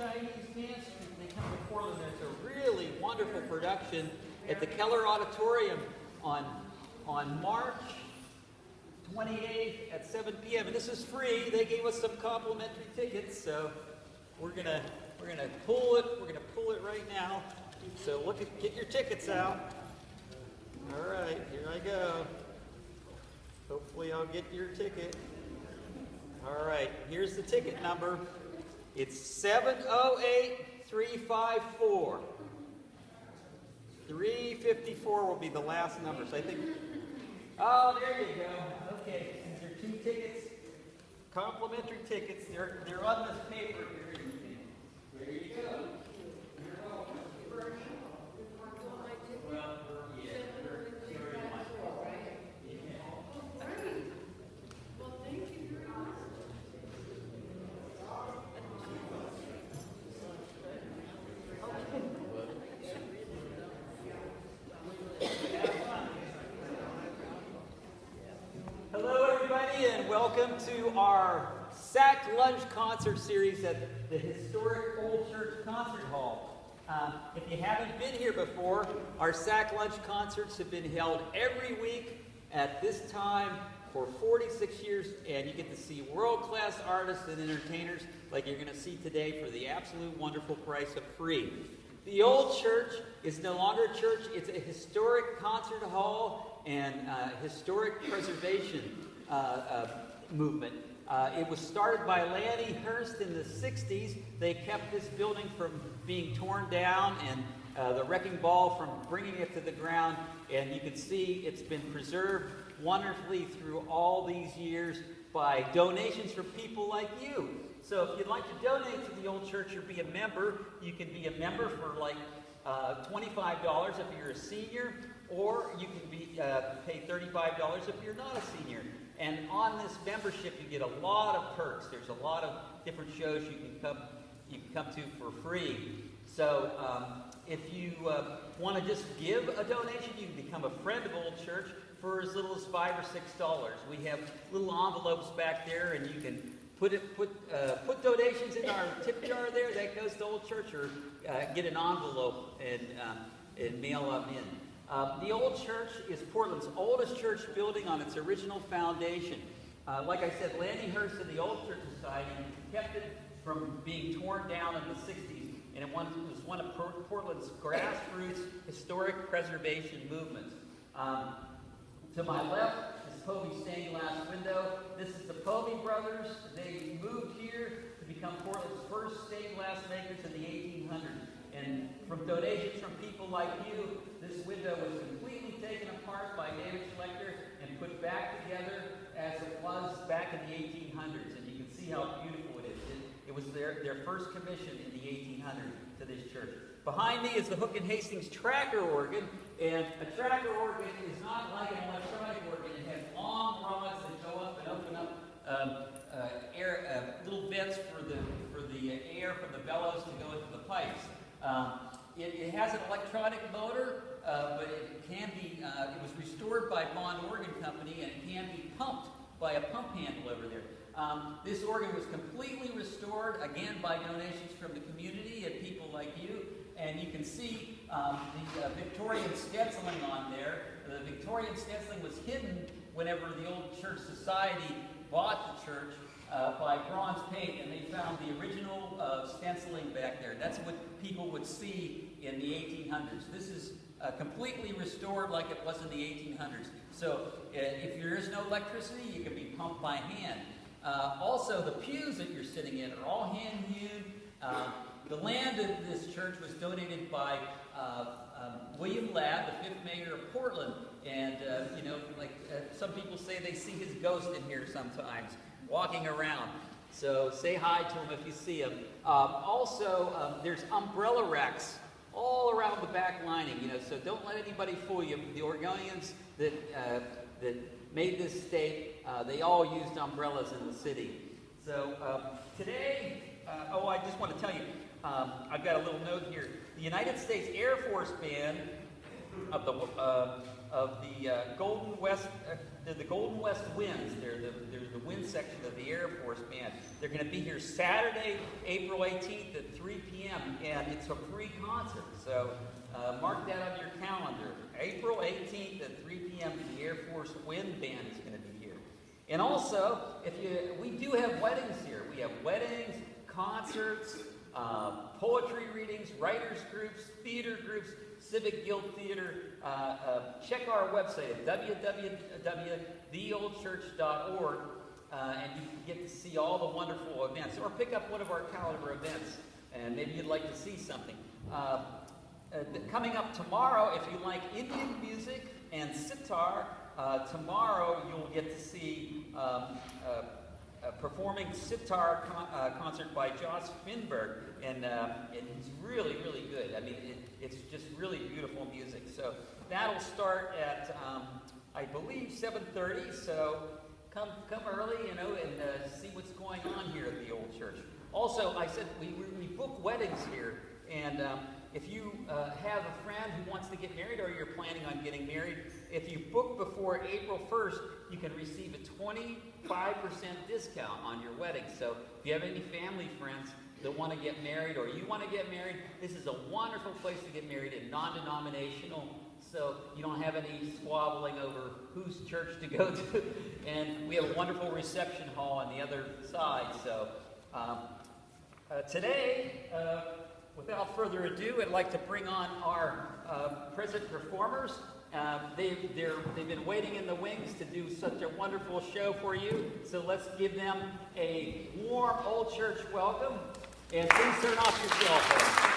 Chinese dance troupe. They come to Portland. There's a really wonderful production at the Keller Auditorium on March 28th at 7 p.m. And this is free. They gave us some complimentary tickets, so we're gonna pull it. We're gonna pull it right now. So get your tickets out. All right, here I go. Hopefully I'll get your ticket. All right, here's the ticket number. It's 708354. 354 will be the last number. So I think, oh, there you go. Okay, these are 2 tickets, complimentary tickets. They're on this paper here. There you go. Welcome to our Sack Lunch concert series at the historic Old Church Concert Hall. If you haven't been here before, our Sack Lunch concerts have been held every week at this time for 46 years, and you get to see world-class artists and entertainers like you're going to see today for the absolute wonderful price of free. The Old Church is no longer a church. It's a historic concert hall and historic preservation movement. It was started by Lanny Hurst in the 60s. They kept this building from being torn down and the wrecking ball from bringing it to the ground. And you can see it's been preserved wonderfully through all these years by donations from people like you. So if you'd like to donate to the Old Church or be a member, you can be a member for like $25 if you're a senior, or you can pay $35 if you're not a senior. And on this membership, you get a lot of perks. There's a lot of different shows you can come to for free. So if you want to just give a donation, you can become a friend of Old Church for as little as $5 or $6. We have little envelopes back there, and you can put donations in our tip jar there. That goes to Old Church, or get an envelope and mail them in. The Old Church is Portland's oldest church building on its original foundation. Like I said, Lanny Hurst and the Old Church Society kept it from being torn down in the 60s, and it was one of Portland's grassroots historic preservation movements. To my left is Povey stained glass window. This is the Povey brothers. They moved here to become Portland's first stained glass makers in the 1800s. And from donations from people like you, this window was completely taken apart by David Schlechter and put back together as it was back in the 1800s. And you can see how beautiful it is. It was their first commission in the 1800s to this church. Behind me is the Hook and Hastings tracker organ. And a tracker organ is not like an electronic organ. It has long rods that go up and open up little vents for the air from the bellows to go into the pipes. It has an electronic motor, but it can be, it was restored by Bond Organ Company, and it can be pumped by a pump handle over there. This organ was completely restored, again, by donations from the community and people like you. And you can see the Victorian stenciling on there. The Victorian stenciling was hidden whenever the Old Church Society bought the church by bronze paint, and they found the original stenciling back there. That's what people would see in the 1800s. This is completely restored like it was in the 1800s. So if there is no electricity, you can be pumped by hand. Also, the pews that you're sitting in are all hand-hewn. The land of this church was donated by William Ladd, the 5th mayor of Portland. And, some people say they see his ghost in here sometimes, walking around. So say hi to him if you see him. There's umbrella racks all around the back lining, so don't let anybody fool you. The Oregonians that made this state, they all used umbrellas in the city. So today, I just want to tell you, I've got a little note here. The United States Air Force Band of the Golden West. They're the Golden West Winds. They're the wind section of the Air Force Band. They're going to be here Saturday, April 18th at 3 p.m. and it's a free concert. So mark that on your calendar. April 18th at 3 p.m. the Air Force Wind Band is going to be here. And also, we do have weddings here. We have weddings, concerts, poetry readings, writers groups, theater groups, Civic Guild Theater. Check our website at www.theoldchurch.org and you can get to see all the wonderful events. Or pick up one of our calendar events and maybe you'd like to see something. Coming up tomorrow, if you like Indian music and sitar, tomorrow you'll get to see performing sitar concert by Josh Finberg, and he's really, really good. I mean, it's just really beautiful music. So that'll start at, I believe, 7:30. So come early, and see what's going on here at the Old Church. Also, I said we book weddings here, and if you have a friend who wants to get married or you're planning on getting married, if you book before April 1st, you can receive a 25% discount on your wedding. So if you have any family friends that want to get married or you want to get married, this is a wonderful place to get married and non-denominational. So you don't have any squabbling over whose church to go to. And we have a wonderful reception hall on the other side. So today, without further ado, I'd like to bring on our present performers. They've been waiting in the wings to do such a wonderful show for you. So let's give them a warm Old Church welcome. And please turn off your cell phone.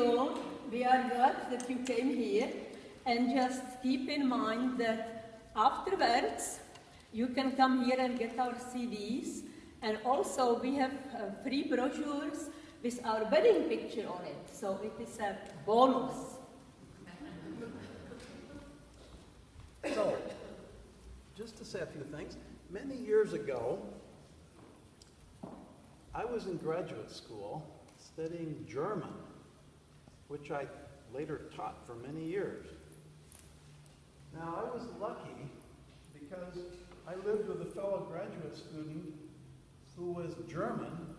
you. We are glad that you came here. And just keep in mind that afterwards, you can come here and get our CDs. And also, we have free brochures with our wedding picture on it. So it is a bonus. So, just to say a few things, many years ago, I was in graduate school studying German, which I later taught for many years. Now, I was lucky because I lived with a fellow graduate student who was German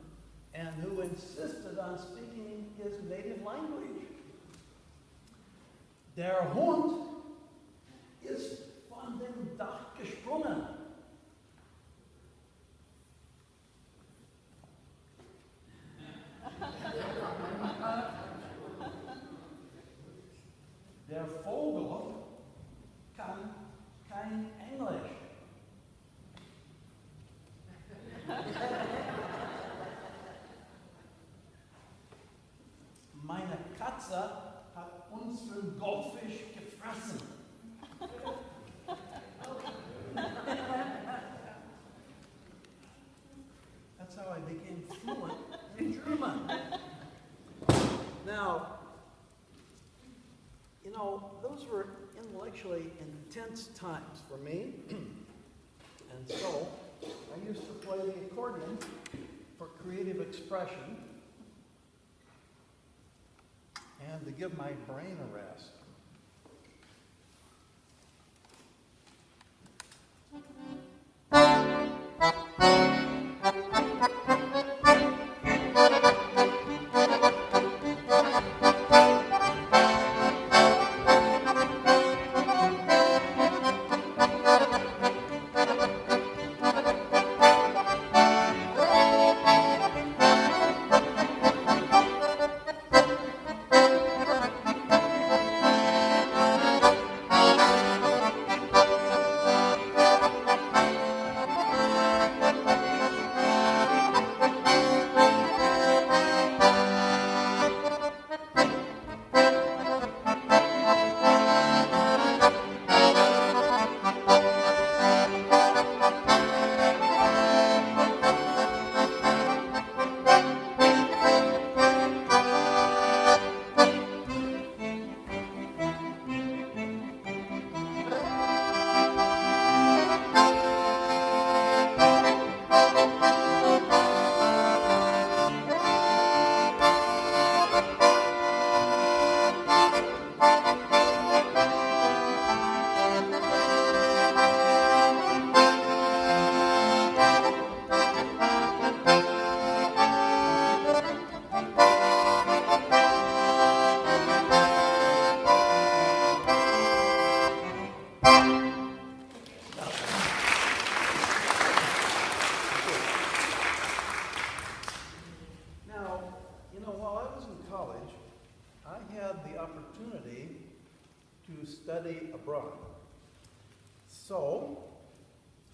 and who insisted on speaking his native language. Der Hund ist von dem Dach gesprungen. Der Vogel kann kein Englisch. Meine Katze hat unseren Goldfisch gefressen. That's how I became fluent in German. Now, you know, those were intellectually intense times for me. And so, I used to play the accordion for creative expression and to give my brain a rest. Study abroad. So,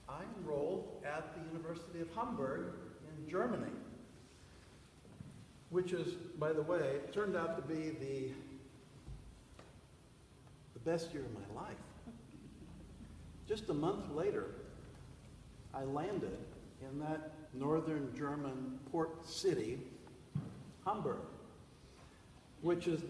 I enrolled at the University of Hamburg in Germany, which is, by the way, turned out to be the best year of my life. Just a month later, I landed in that northern German port city, Hamburg, which is